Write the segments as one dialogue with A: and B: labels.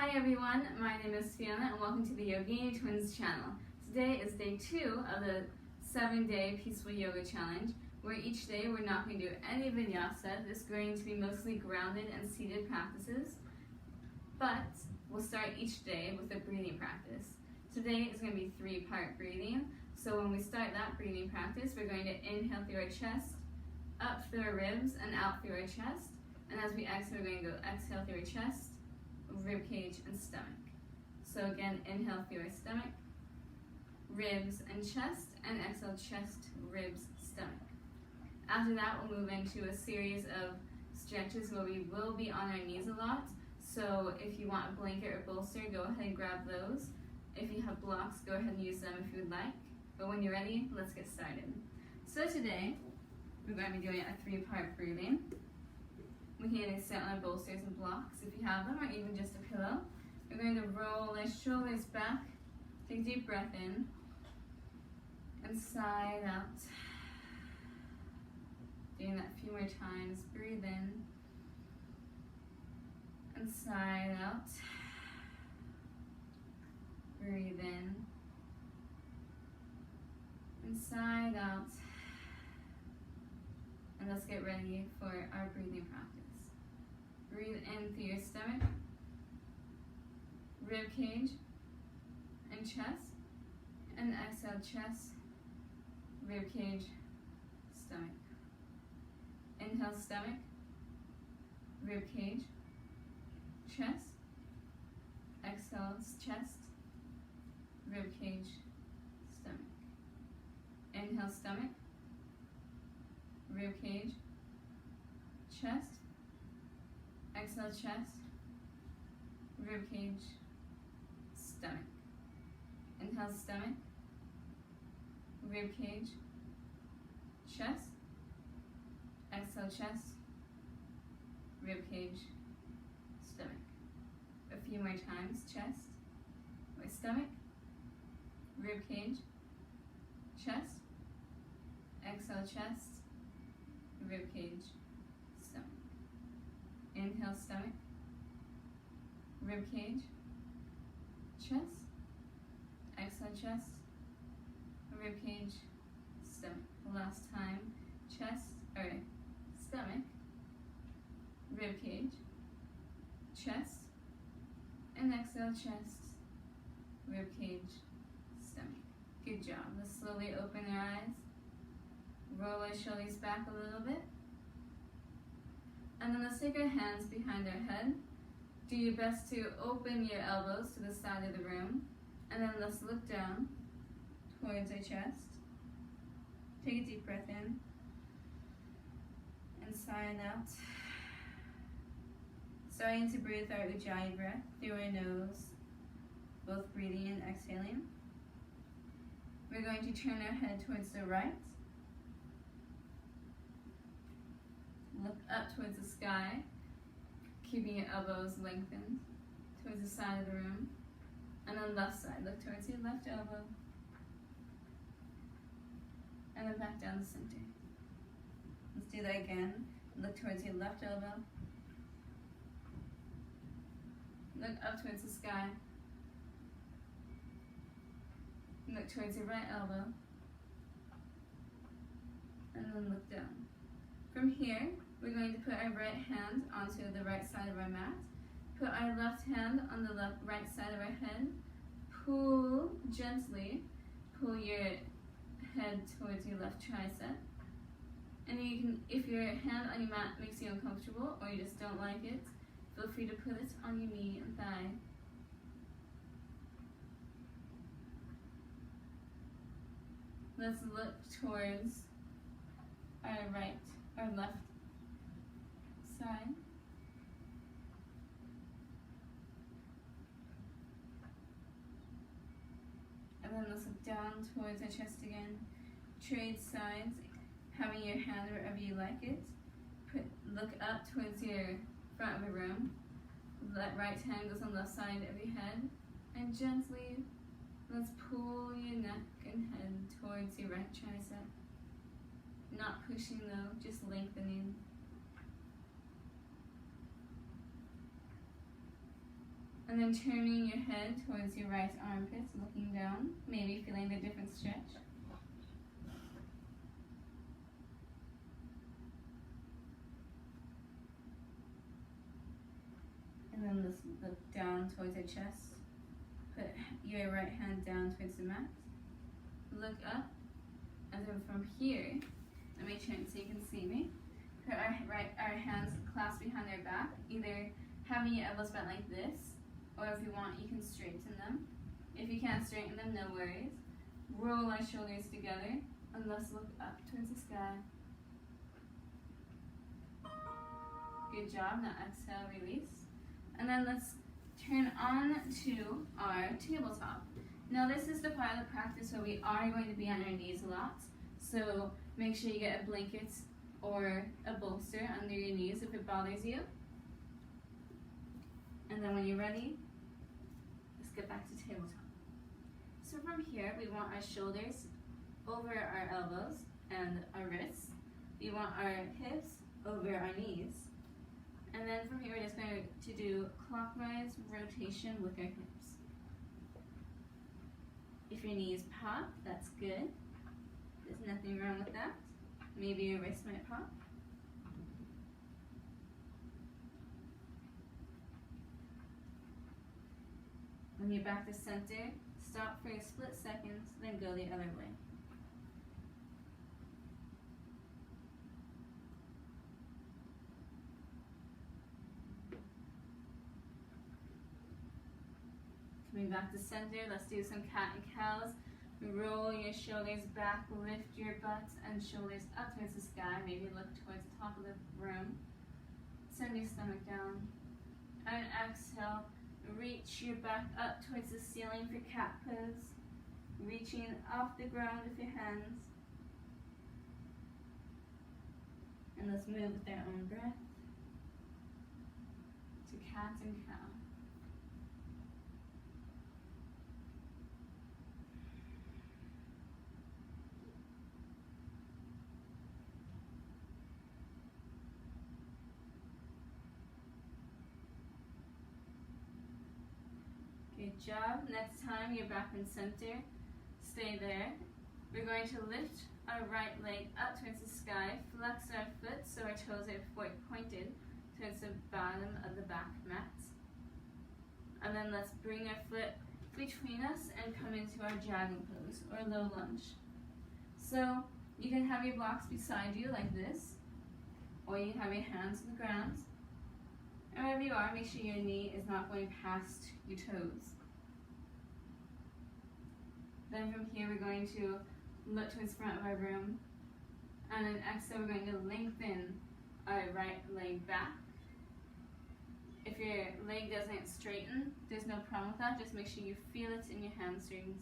A: Hi everyone, my name is Fiona and welcome to the Yogini Twins channel. Today is day 2 of the 7-day Peaceful Yoga Challenge, where each day we're not going to do any vinyasa. It's going to be mostly grounded and seated practices, but we'll start each day with a breathing practice. Today is going to be 3-part breathing, so when we start that breathing practice, we're going to inhale through our chest, up through our ribs, and out through our chest. And as we exhale, we're going to go exhale through our chest, rib cage, and stomach. So again, inhale through our stomach, ribs, and chest, and exhale chest, ribs, stomach. After that, we'll move into a series of stretches where we will be on our knees a lot. So if you want a blanket or bolster, go ahead and grab those. If you have blocks, go ahead and use them if you would like. But when you're ready, let's get started. So today, we're going to be doing a 3-part breathing. We can either sit on our bolsters and blocks if you have them, or even just a pillow. We're going to roll our shoulders back, take a deep breath in, and sigh it out. Doing that a few more times. Breathe in, and sigh it out. Breathe in, and sigh it out. And let's get ready for our breathing practice. Breathe in through your stomach, rib cage, and chest, and exhale chest, rib cage, stomach. Inhale stomach, rib cage, chest, exhale chest, rib cage, stomach. Inhale stomach, rib cage, chest, exhale chest, rib cage, stomach. Inhale stomach, rib cage, chest, exhale chest, rib cage, stomach. A few more times. Chest, or stomach, rib cage, chest, exhale chest, rib cage, stomach. Inhale stomach, rib cage, chest, exhale chest, rib cage, stomach. Last time. Chest, or stomach, rib cage, chest, and exhale chest, rib cage, stomach. Good job. Let's slowly open our eyes. Roll our shoulders back a little bit. And then let's take our hands behind our head. Do your best to open your elbows to the side of the room. And then let's look down towards our chest. Take a deep breath in. And sigh it out. Starting to breathe our Ujjayi breath through our nose, both breathing and exhaling. We're going to turn our head towards the right. Look up towards the sky, keeping your elbows lengthened towards the side of the room. And then left side, look towards your left elbow. And then back down the center. Let's do that again. Look towards your left elbow. Look up towards the sky. Look towards your right elbow. And then look down. From here, we're going to put our right hand onto the right side of our mat. Put our left hand on the right side of our head. Pull gently. Pull your head towards your left tricep. And you can, if your hand on your mat makes you uncomfortable or you just don't like it, feel free to put it on your knee and thigh. Let's look towards our left side. And then let's look down towards our chest again. Trade sides, having your hand wherever you like it. Look up towards your front of the room. That right hand goes on the left side of your head. And gently, let's pull your neck and head towards your right tricep. Not pushing though, just lengthening. And then turning your head towards your right armpit, looking down, maybe feeling the different stretch. And then look down towards your chest. Put your right hand down towards the mat. Look up, and then from here, let me turn so you can see me. Put our hands clasped behind our back, either having your elbows bent like this, or if you want, you can straighten them. If you can't straighten them, no worries. Roll our shoulders together, and let's look up towards the sky. Good job. Now exhale, release. And then let's turn on to our tabletop. Now this is the part of the practice where we are going to be on our knees a lot. So make sure you get a blanket or a bolster under your knees if it bothers you. And then when you're ready, let's get back to tabletop. So from here, we want our shoulders over our elbows and our wrists. We want our hips over our knees. And then from here, we're just going to do clockwise rotation with our hips. If your knees pop, that's good. There's nothing wrong with that. Maybe your wrist might pop. When you're back to center, stop for a split second, then go the other way. Coming back to center, let's do some cat and cows. Roll your shoulders back, lift your butt and shoulders up towards the sky. Maybe look towards the top of the room. Send your stomach down. And exhale, reach your back up towards the ceiling for cat pose. Reaching off the ground with your hands. And let's move with our own breath to cat and cow. Good job. Next time you're back in center, stay there. We're going to lift our right leg up towards the sky, flex our foot so our toes are pointed towards the bottom of the back mat. And then let's bring our foot between us and come into our dragon pose or low lunge. So you can have your blocks beside you like this, or you have your hands on the ground. And wherever you are, make sure your knee is not going past your toes. Then from here, we're going to look towards the front of our room. And then exhale, we're going to lengthen our right leg back. If your leg doesn't straighten, there's no problem with that. Just make sure you feel it in your hamstrings.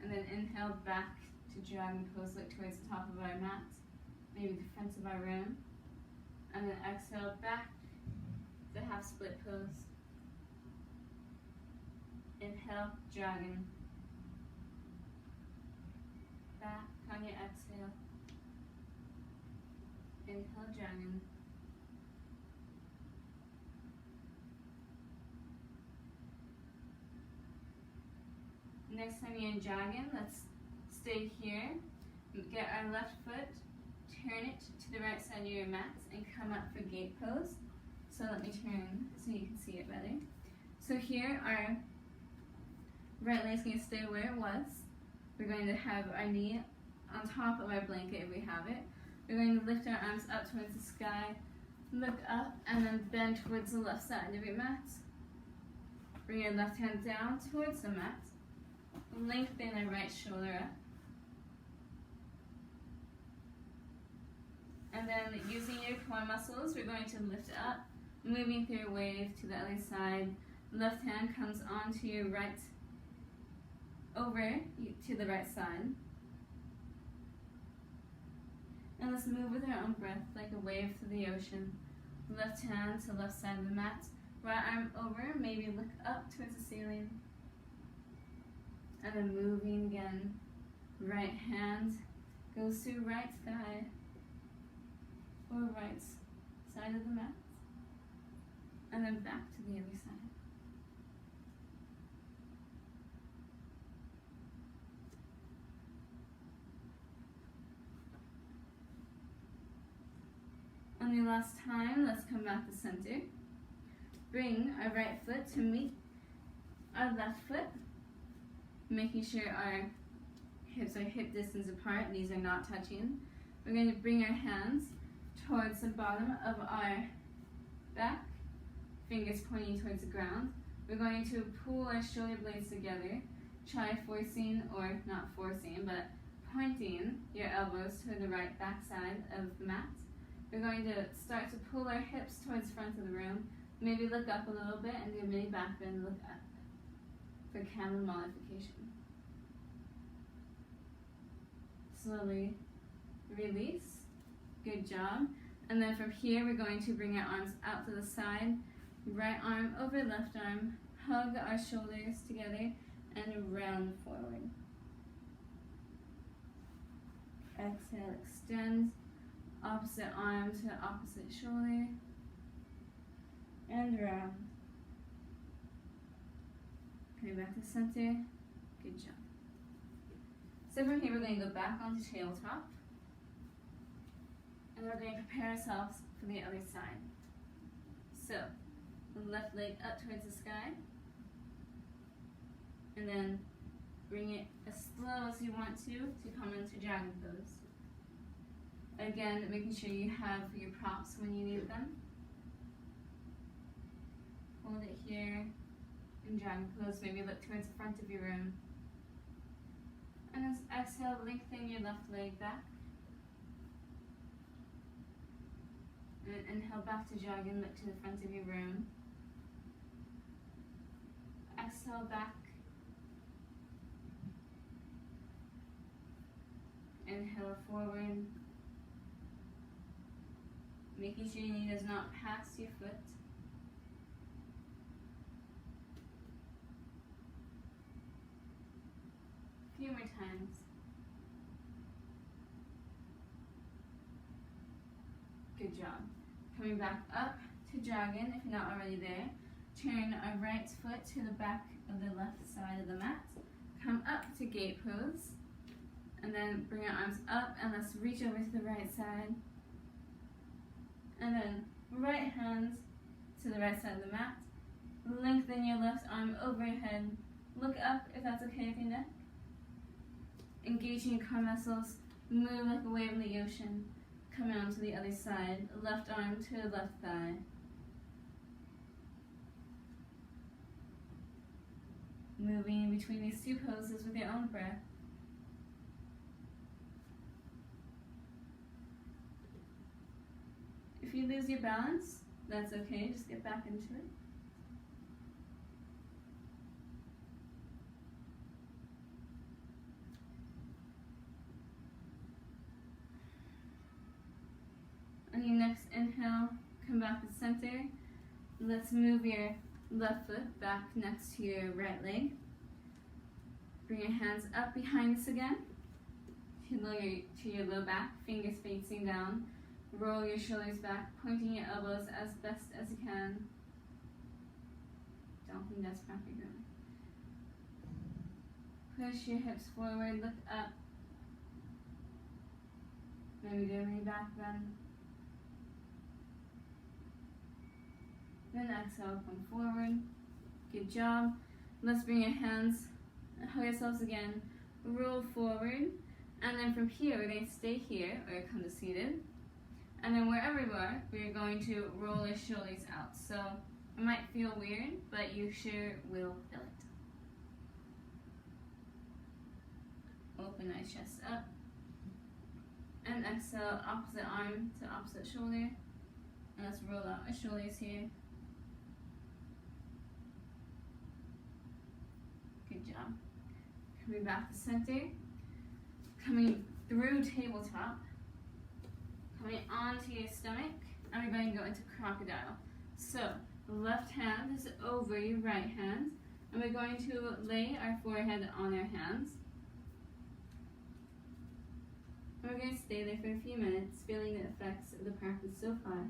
A: And then inhale back to dragon pose, look towards the top of our mat, maybe the front of our room. And then exhale back to half split pose. Inhale, dragon. Back on your exhale. Inhale, dragon. Next time you're in dragon, let's stay here. Get our left foot, turn it to the right side of your mat, and come up for gate pose. So let me turn so you can see it better. So here, our right leg's going to stay where it was. We're going to have our knee on top of our blanket if we have it. We're going to lift our arms up towards the sky, look up, and then bend towards the left side of your mat. Bring your left hand down towards the mat. Lengthen our right shoulder up. And then using your core muscles, we're going to lift up, moving through a wave to the other side. Left hand comes onto your right, over to the right side. And let's move with our own breath, like a wave through the ocean. Left hand to left side of the mat. Right arm over, maybe look up towards the ceiling. And then moving again. Right hand goes to right thigh or right side of the mat. And then back to the other side. last time, let's come back to center. Bring our right foot to meet our left foot, making sure our hips are hip distance apart. These are not touching. We're going to bring our hands towards the bottom of our back, fingers pointing towards the ground. We're going to pull our shoulder blades together. Try forcing, or not forcing, but pointing your elbows to the right back side of the mat. We're going to start to pull our hips towards the front of the room. Maybe look up a little bit and do a mini back bend, look up for camel modification. Slowly release. Good job. And then from here, we're going to bring our arms out to the side. Right arm over left arm. Hug our shoulders together and round forward. Exhale, extend. Opposite arm to opposite shoulder. And round. Coming back to center. Good job. So from here, we're going to go back onto tabletop. And we're going to prepare ourselves for the other side. So, left leg up towards the sky. And then bring it as slow as you want to come into dragon pose. Again, making sure you have your props when you need them. Hold it here in dragon pose. Maybe look towards the front of your room. And as exhale, lengthen your left leg back. And inhale back to dragon, look to the front of your room. Exhale back. Inhale forward. Making sure your knee does not pass your foot. A few more times. Good job. Coming back up to dragon, if you're not already there. Turn our right foot to the back of the left side of the mat. Come up to gate pose. And then bring our arms up and let's reach over to the right side. And then right hands to the right side of the mat. Lengthen your left arm overhead. Look up if that's okay with your neck. Engaging your core muscles. Move like a wave in the ocean. Coming on to the other side. Left arm to the left thigh. Moving in between these two poses with your own breath. If you lose your balance, that's okay. Just get back into it. On your next inhale, come back to center. Let's move your left foot back next to your right leg. Bring your hands up behind us again. To your low back, fingers facing down. Roll your shoulders back, pointing your elbows as best as you can. Don't think that's properly going. Push your hips forward, look up. Maybe do a mini back bend. Then exhale, come forward. Good job. Let's bring your hands, hug yourselves again, roll forward. And then from here, we're going to stay here, or come to seated. And then wherever you are, we're going to roll our shoulders out. So it might feel weird, but you sure will feel it. Open our chest up. And exhale, opposite arm to opposite shoulder. And let's roll out our shoulders here. Good job. Coming back to center. Coming through tabletop. Coming onto your stomach, and we're going to go into crocodile. So, left hand is over your right hand, and we're going to lay our forehead on our hands. And we're going to stay there for a few minutes, feeling the effects of the practice so far.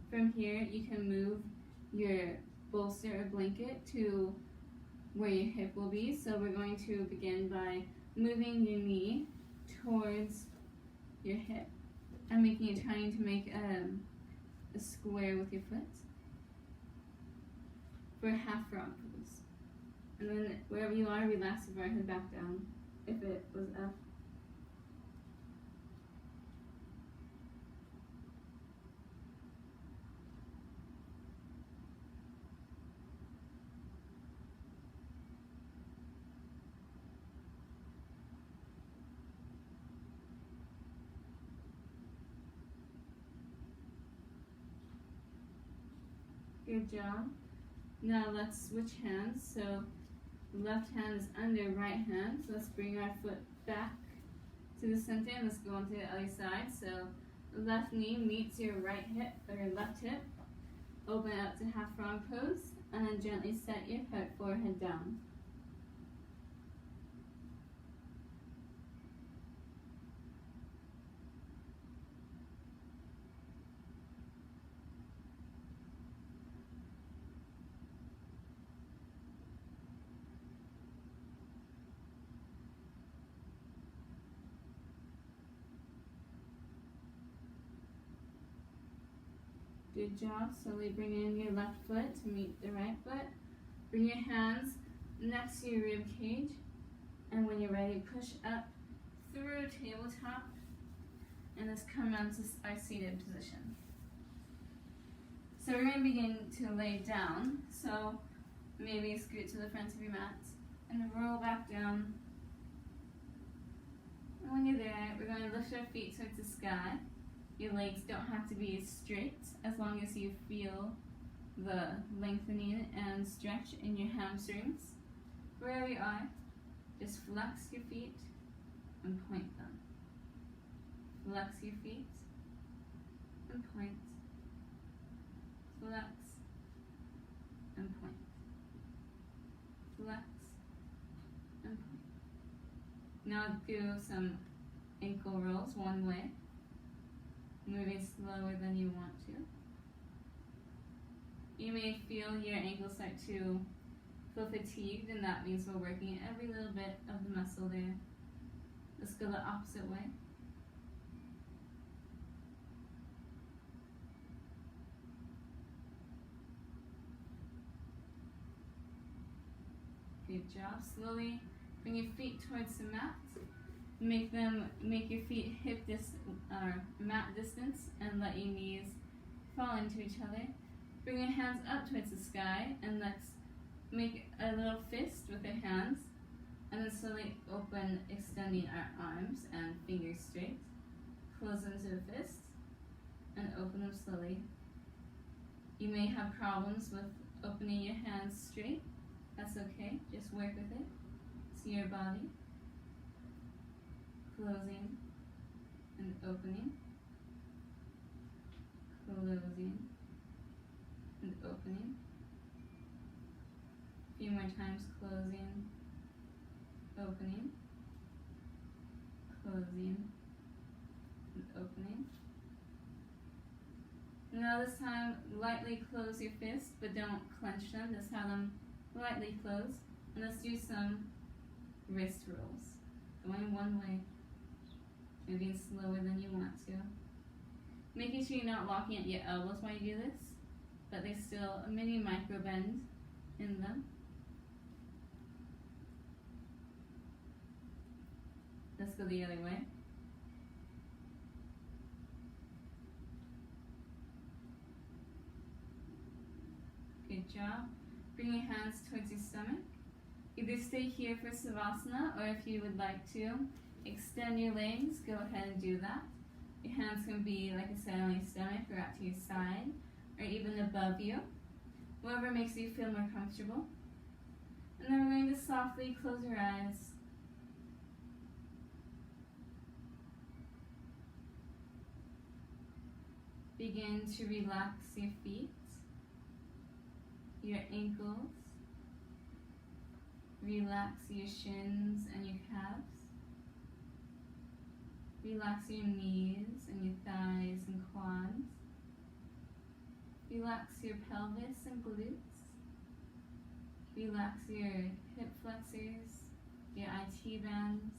A: From here, you can move your bolster or blanket to where your hip will be. So we're going to begin by moving your knee towards your hip and trying to make a square with your foot for a half frog pose. And then wherever you are, relax your right head back down if it was up. Good job. Now let's switch hands. So left hand is under right hand. So let's bring our foot back to the center and let's go on to the other side. So left knee meets your right hip or your left hip. Open out to half frog pose and then gently set your forehead down. Good job. Slowly bring in your left foot to meet the right foot. Bring your hands next to your rib cage. And when you're ready, push up through tabletop. And let's come on to our seated position. So we're going to begin to lay down. So maybe scoot to the front of your mat and roll back down. And when you're there, we're going to lift our feet towards the sky. Your legs don't have to be straight as long as you feel the lengthening and stretch in your hamstrings. Wherever you are, just flex your feet and point them. Flex your feet and point. Flex and point. Flex and point. Now do some ankle rolls one way. Moving slower than you want to. You may feel your ankles start to feel fatigued, and that means we're working every little bit of the muscle there. Let's go the opposite way. Good job. Slowly bring your feet towards the mat. Make your feet mat distance and let your knees fall into each other. Bring your hands up towards the sky and let's make a little fist with our hands and then slowly open, extending our arms and fingers straight. Close them to the fist and open them slowly. You may have problems with opening your hands straight. That's okay, just work with it. See your body. Closing and opening, closing and opening. A few more times, closing, opening, closing and opening. Now this time, lightly close your fists, but don't clench them. Just have them lightly closed. And let's do some wrist rolls. Going one way. Moving slower than you want to. Making sure you're not locking at your elbows while you do this, but there's still a mini micro bend in them. Let's go the other way. Good job. Bring your hands towards your stomach. Either stay here for Savasana, or if you would like to extend your legs, go ahead and do that. Your hands can be, like I said, on your stomach or out to your side, or even above you. Whatever makes you feel more comfortable. And then we're going to softly close your eyes. Begin to relax your feet, your ankles. Relax your shins and your calves. Relax your knees and your thighs and quads. Relax your pelvis and glutes. Relax your hip flexors, your IT bands,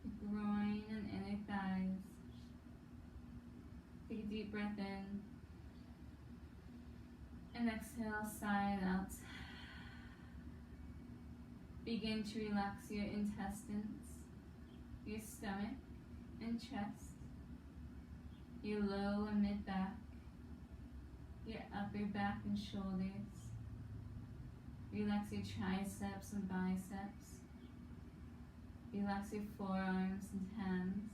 A: your groin and inner thighs. Take a deep breath in and exhale, sigh it out. Begin to relax your intestines, your stomach and chest, your low and mid back, your upper back and shoulders. Relax your triceps and biceps. Relax your forearms and hands.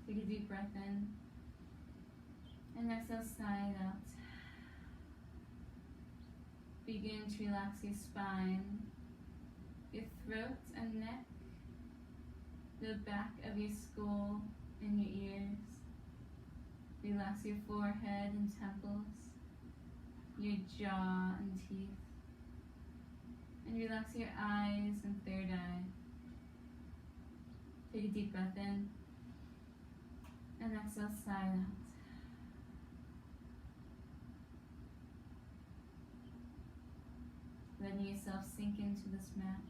A: Take a deep breath in and exhale, sigh it out. Begin to relax your spine, your throat and neck, the back of your skull and your ears. Relax your forehead and temples, your jaw and teeth. And relax your eyes and third eye. Take a deep breath in and exhale, sigh it out. Letting yourself sink into this mat.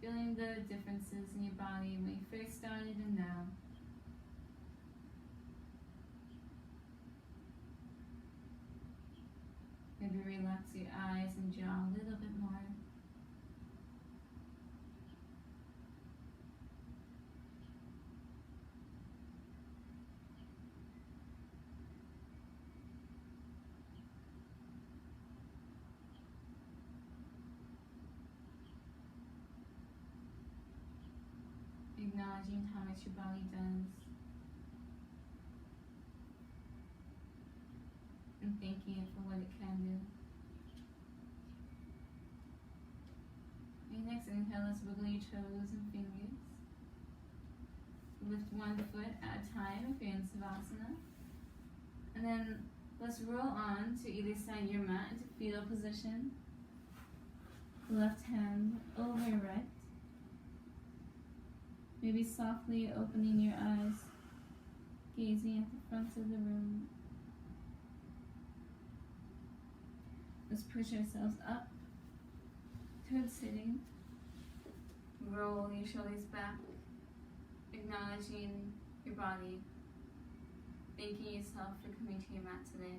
A: Feeling the differences in your body when you first started and now. Maybe relax your eyes and jaw a little bit more. Acknowledging how much your body does. And thanking it for what it can do. And next inhale, let's wiggle your toes and fingers. Lift one foot at a time if you're in Savasana. And then let's roll on to either side of your mat into fetal position. Left hand over right. Maybe softly opening your eyes, gazing at the front of the room. Let's push ourselves up towards sitting. Roll your shoulders back, acknowledging your body, thanking yourself for coming to your mat today.